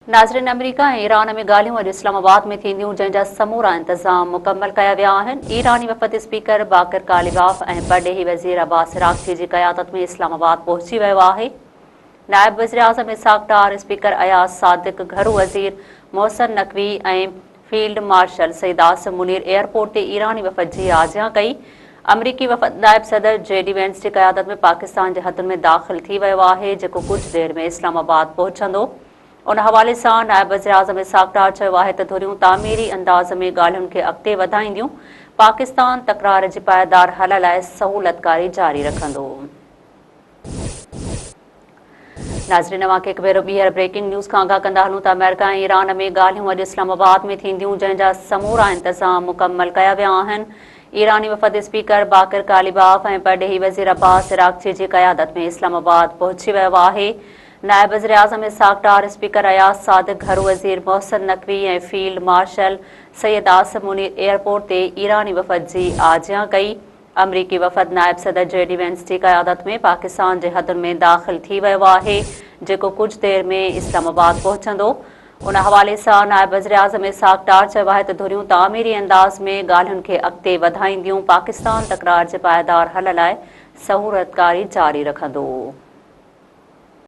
नाज़रीन, अमेरिका ऐं ईरान में ॻाल्हियूं अॼु इस्लामाबाद में थींदियूं, जंहिंजा समूरा इंतज़ाम मुकमल कया विया आहिनि। ईरानी वफ़द स्पीकर बाकर कालिबाफ ऐं परॾेही वज़ीर अब्बास अराग़ची जी क़यादत में इस्लामाबाद पहुची वियो आहे। नायब वज़ीर आज़म इसहाक़ डार, स्पीकर अयाज़ सादिक़, घरू वज़ीर मोहसिन नक़वी ऐं field marshal Syed Asim Munir airport ते ईरानी वफ़द जी आजियां कई। अमरीकी वफ़द नायब सदर जेडी वेंस जी क़यादत में पाकिस्तान जे हदुनि में दाख़िल थी वियो आहे, जेको कुझु देरि में इस्लामाबाद पहुचंदो। उन हवाले सां नायब वज़ीर आज़म इसहाक़ डार चयो आहे त धुरियूं तामीरी अंदाज़ में ॻाल्हियुनि खे अॻिते वधाईंदियूं। पाकिस्तान तकरार जी पाइदार हल लाइ सहूलतकारी जारी रखंदो। नाज़रीन, अवांखे हिकु भेरो ॿीहर ब्रेकिंग न्यूज़ खां आगाह कंदा हलूं त अमेरिका ऐं ईरान में ॻाल्हियूं अॼु इस्लामाबाद में थींदियूं, जंहिंजा समूरा इंतज़ाम मुकमल कया विया आहिनि। ईरानी वफ़द स्पीकर बाकर कालिबाफ ऐं परॾेही वज़ीर अब्बास अराग़ची जी क़यादत में इस्लामाबाद पहुची वियो आहे। नायब वज़ीर आज़म इसहाक़ डार, स्पीकर अयाज़ सादिक़, घरू वज़ीर मोहसिन नक़वी ऐं field martial Syed Asim Munir airport ते ईरानी वफ़द जी आजियां कई। अमरीकी वफ़द नायब सदर जेडी वेंस जी क़यादत में पाकिस्तान जे हदुनि में दाख़िल थी वियो आहे, जेको कुझु देरि में इस्लामाबाद पहुचंदो। उन हवाले सां नायब वज़ीर आज़म इसहाक़ डार चयो आहे त धुरियूं तामीरी अंदाज़ में ॻाल्हियुनि खे अॻिते वधाईंदियूं। पाकिस्तान तकरार जे पाइदार हल लाइ सहूलतकारी जारी रखंदो।